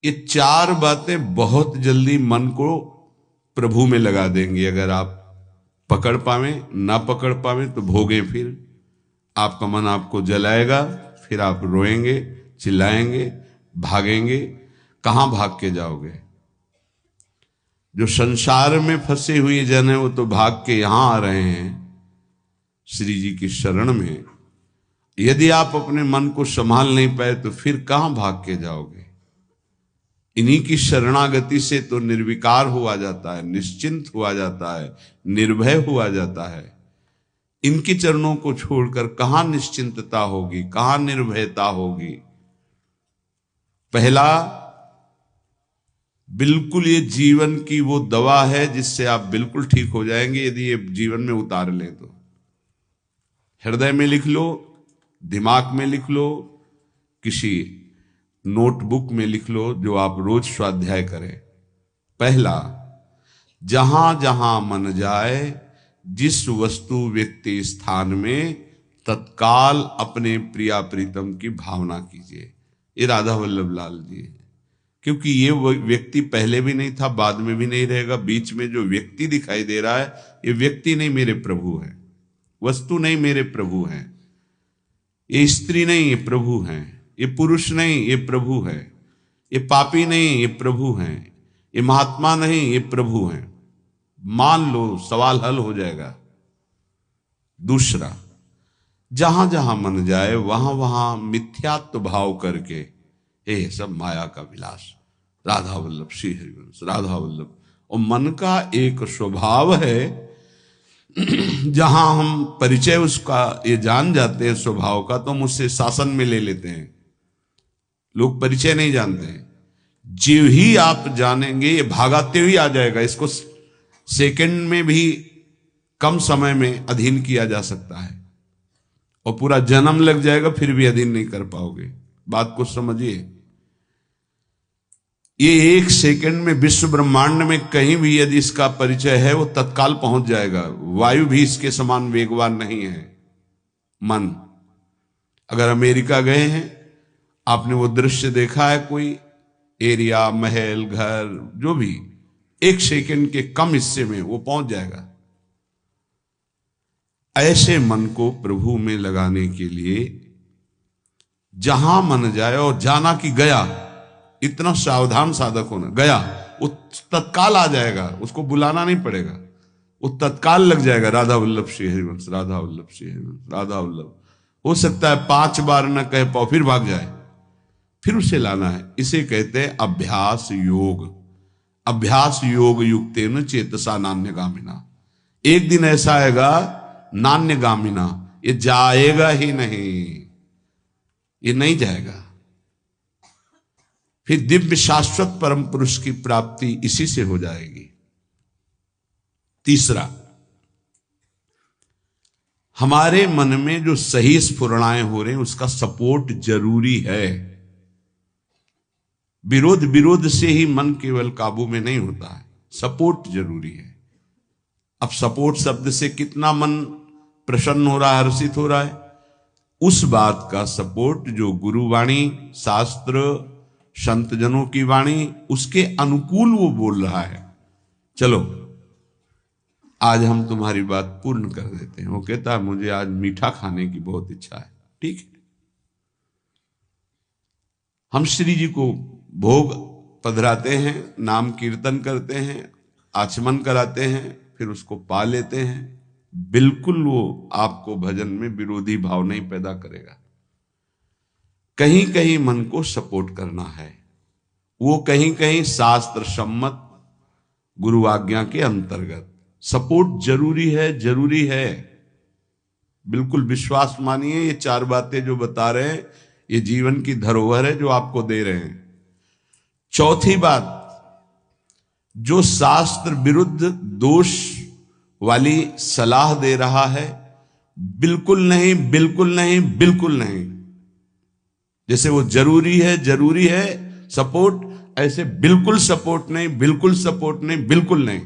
ये चार बातें बहुत जल्दी मन को प्रभु में लगा देंगी। अगर आप पकड़ पावे, ना पकड़ पावे तो भोगे। फिर आपका मन आपको जलाएगा, फिर आप रोएंगे, चिल्लाएंगे, भागेंगे। कहां भाग के जाओगे? जो संसार में फंसे हुए जन है वो तो भाग के यहां आ रहे हैं श्री जी की शरण में। यदि आप अपने मन को संभाल नहीं पाए तो फिर कहां भाग के जाओगे? इन्हीं की शरणागति से तो निर्विकार हुआ जाता है, निश्चिंत हुआ जाता है, निर्भय हुआ जाता है। इनके चरणों को छोड़कर कहां निश्चिंतता होगी, कहां निर्भयता होगी? पहला, बिल्कुल ये जीवन की वो दवा है जिससे आप बिल्कुल ठीक हो जाएंगे यदि ये जीवन में उतार लें तो। हृदय में लिख लो, दिमाग में लिख लो, किसी नोटबुक में लिख लो, जो आप रोज स्वाध्याय करें। पहला, जहां जहां मन जाए, जिस वस्तु व्यक्ति स्थान में तत्काल अपने प्रिया प्रीतम की भावना कीजिए। ये राधा वल्लभ लाल जी है। क्योंकि ये व्यक्ति पहले भी नहीं था, बाद में भी नहीं रहेगा। बीच में जो व्यक्ति दिखाई दे रहा है, ये व्यक्ति नहीं, मेरे प्रभु है। वस्तु नहीं, मेरे प्रभु हैं। ये स्त्री नहीं, ये प्रभु हैं। ये पुरुष नहीं, ये प्रभु है। ये पापी नहीं, ये प्रभु हैं। ये महात्मा नहीं, ये प्रभु हैं। मान लो, सवाल हल हो जाएगा। दूसरा, जहां जहां मन जाए वहां वहां मिथ्यात्व भाव करके, हे सब माया का विलास, राधा वल्लभ श्री हरिवंश, राधा वल्लभ। और मन का एक स्वभाव है, जहां हम परिचय उसका ये जान जाते हैं स्वभाव का, तो हम उससे शासन में ले लेते हैं। लोग परिचय नहीं जानते हैं। जीव ही आप जानेंगे, ये भागाते हुए आ जाएगा। इसको सेकंड में भी कम समय में अधीन किया जा सकता है, और पूरा जन्म लग जाएगा फिर भी अधीन नहीं कर पाओगे। बात को समझिए। ये एक सेकंड में विश्व ब्रह्मांड में कहीं भी यदि इसका परिचय है, वो तत्काल पहुंच जाएगा। वायु भी इसके समान वेगवान नहीं है मन। अगर अमेरिका गए हैं, आपने वो दृश्य देखा है, कोई एरिया, महल, घर, जो भी, एक सेकंड के कम हिस्से में वो पहुंच जाएगा। ऐसे मन को प्रभु में लगाने के लिए जहां मन जाए, और जाना कि गया, इतना सावधान साधक होना। गया, वो तत्काल आ जाएगा, उसको बुलाना नहीं पड़ेगा, वो तत्काल लग जाएगा। राधा वल्लभ श्री हरिवंश, राधा वल्लभ श्री हरिवंश, राधा वल्लभ। हो सकता है 5 बार न कह पाओ, फिर भाग जाए, फिर उसे लाना है। इसे कहते हैं अभ्यास योग। अभ्यास योग युक्तेन चेतसा नान्यगामिना। एक दिन ऐसा आएगा, नान्यगामिना, ये जाएगा ही नहीं, ये नहीं जाएगा। फिर दिव्य शाश्वत परम पुरुष की प्राप्ति इसी से हो जाएगी। तीसरा, हमारे मन में जो सही स्फुरणाएं हो रहे हैं उसका सपोर्ट जरूरी है। विरोध से ही मन केवल काबू में नहीं होता है, सपोर्ट जरूरी है। अब सपोर्ट शब्द से कितना मन प्रसन्न हो रहा है, हर्षित हो रहा है, उस बात का सपोर्ट जो गुरुवाणी, शास्त्र, संत जनों की वाणी, उसके अनुकूल वो बोल रहा है। चलो आज हम तुम्हारी बात पूर्ण कर देते हैं। वो कहता है मुझे आज मीठा खाने की बहुत इच्छा है। ठीक है, हम श्री जी को भोग पधराते हैं, नाम कीर्तन करते हैं, आचमन कराते हैं, फिर उसको पा लेते हैं। बिल्कुल वो आपको भजन में विरोधी भाव नहीं पैदा करेगा। कहीं कहीं मन को सपोर्ट करना है, वो कहीं कहीं शास्त्र सम्मत गुरु आज्ञा के अंतर्गत सपोर्ट जरूरी है, जरूरी है। बिल्कुल विश्वास मानिए, ये 4 बातें जो बता रहे हैं ये जीवन की धरोहर है जो आपको दे रहे हैं। चौथी बात, जो शास्त्र विरुद्ध दोष वाली सलाह दे रहा है, बिल्कुल नहीं, बिल्कुल नहीं, बिल्कुल नहीं। जैसे वो जरूरी है सपोर्ट, ऐसे बिल्कुल सपोर्ट नहीं, बिल्कुल सपोर्ट नहीं, बिल्कुल नहीं।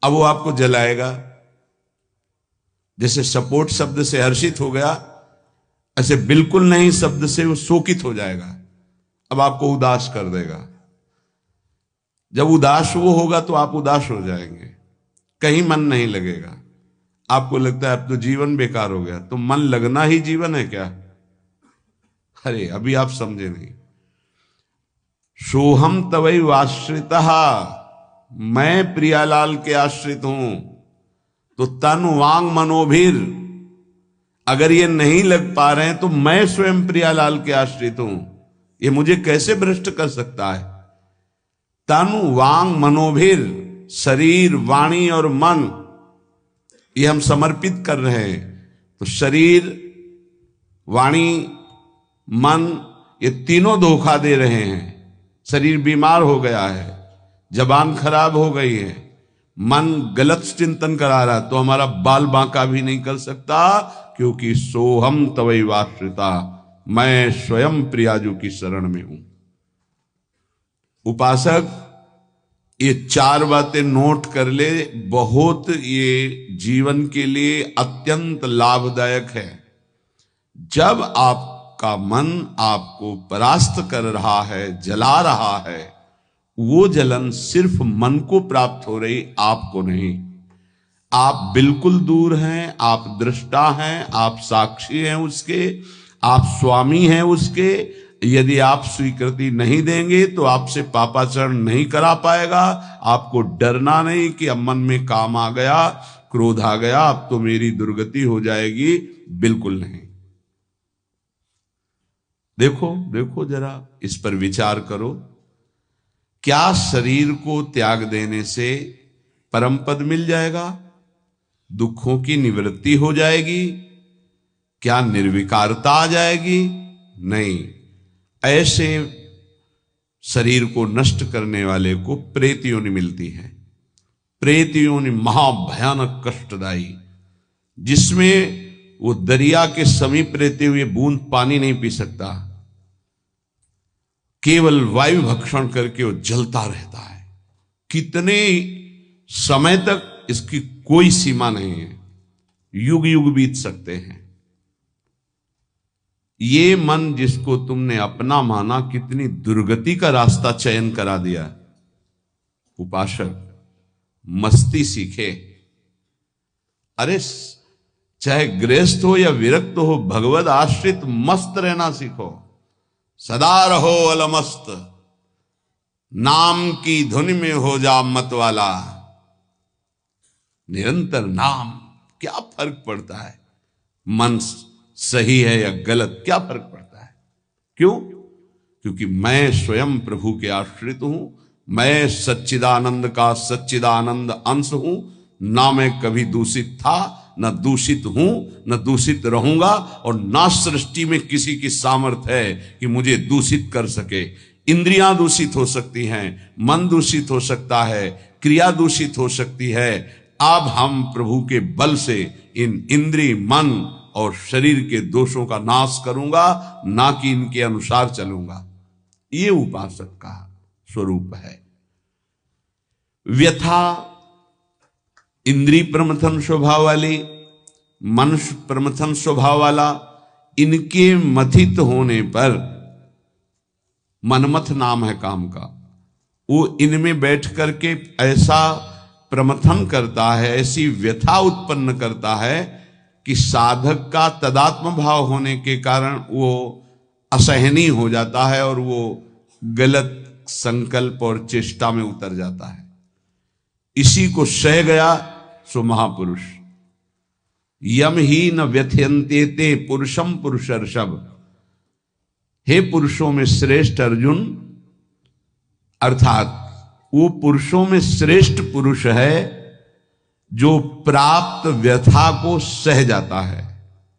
अब वो आपको जलाएगा। जैसे सपोर्ट शब्द से हर्षित हो गया, ऐसे बिल्कुल नहीं शब्द से वो शोकित हो जाएगा। अब आपको उदास कर देगा। जब उदास वो होगा तो आप उदास हो जाएंगे, कहीं मन नहीं लगेगा, आपको लगता है अब तो जीवन बेकार हो गया। तो मन लगना ही जीवन है क्या? अरे अभी आप समझे नहीं। सोहम तवै आश्रितः, मैं प्रियालाल के आश्रित हूं। तो तन वांग मनोभीर, अगर ये नहीं लग पा रहे हैं तो मैं स्वयं प्रियालाल के आश्रित हूं। ये मुझे कैसे भ्रष्ट कर सकता है? तन वांग मनोभीर, शरीर वाणी और मन, ये हम समर्पित कर रहे हैं। तो शरीर वाणी मन, ये तीनों धोखा दे रहे हैं। शरीर बीमार हो गया है, जबान खराब हो गई है, मन गलत चिंतन करा रहा है, तो हमारा बाल बांका भी नहीं कर सकता, क्योंकि सोहम तवै आश्रिता, मैं स्वयं प्रियाजू की शरण में हूं। उपासक ये 4 बातें नोट कर ले, बहुत ये जीवन के लिए अत्यंत लाभदायक है। जब आपका मन आपको परास्त कर रहा है, जला रहा है, वो जलन सिर्फ मन को प्राप्त हो रही, आपको नहीं। आप बिल्कुल दूर हैं, आप दृष्टा हैं, आप साक्षी हैं उसके, आप स्वामी हैं उसके। यदि आप स्वीकृति नहीं देंगे तो आपसे पापाचरण नहीं करा पाएगा। आपको डरना नहीं कि अब मन में काम आ गया, क्रोध आ गया, अब तो मेरी दुर्गति हो जाएगी, बिल्कुल नहीं। देखो देखो जरा, इस पर विचार करो। क्या शरीर को त्याग देने से परम पद मिल जाएगा? दुखों की निवृत्ति हो जाएगी? क्या निर्विकारता आ जाएगी? नहीं। ऐसे शरीर को नष्ट करने वाले को प्रेत योनि मिलती है। प्रेत योनि महाभयानक कष्टदायी, जिसमें वो दरिया के समीप रहते हुए बूंद पानी नहीं पी सकता, केवल वायु भक्षण करके वो जलता रहता है। कितने समय तक, इसकी कोई सीमा नहीं है, युग युग बीत सकते हैं। ये मन जिसको तुमने अपना माना, कितनी दुर्गति का रास्ता चयन करा दिया। उपासक मस्ती सीखे। अरे चाहे गृहस्थ हो या विरक्त हो, भगवद आश्रित मस्त रहना सीखो। सदा रहो अलमस्त, नाम की धुन में हो जा मत वाला। निरंतर नाम, क्या फर्क पड़ता है मन सही है या गलत, क्या फर्क पड़ता है? क्यों? क्योंकि मैं स्वयं प्रभु के आश्रित हूं। मैं सच्चिदानंद का सच्चिदानंद अंश हूं। ना मैं कभी दूषित था, न दूषित हूं, न दूषित रहूंगा, और ना सृष्टि में किसी की सामर्थ्य है कि मुझे दूषित कर सके। इंद्रियां दूषित हो सकती हैं, मन दूषित हो सकता है, क्रिया दूषित हो सकती है। अब हम प्रभु के बल से इन इंद्रिय, मन और शरीर के दोषों का नाश करूंगा, ना कि इनके अनुसार चलूंगा। ये उपासक का स्वरूप है। व्यथा इंद्रिय प्रमथन स्वभाव वाली, मनुष्य प्रमथन स्वभाव वाला, इनके मथित होने पर, मनमथ नाम है काम का, वो इनमें बैठ करके ऐसा प्रमथन करता है, ऐसी व्यथा उत्पन्न करता है कि साधक का तदात्म भाव होने के कारण वो असहनीय हो जाता है और वो गलत संकल्प और चेष्टा में उतर जाता है। इसी को सह गया सो महापुरुष। यम ही न व्यथयन्ते ते पुरुषम पुरुषर्षभ। हे पुरुषों में श्रेष्ठ अर्जुन, अर्थात वो पुरुषों में श्रेष्ठ पुरुष है जो प्राप्त व्यथा को सह जाता है।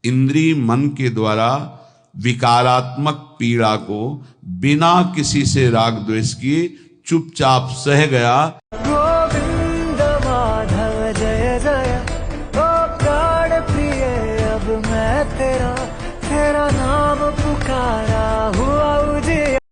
इंद्रिय मन के द्वारा विकारात्मक पीड़ा को बिना किसी से राग द्वेष किए चुपचाप सह गया।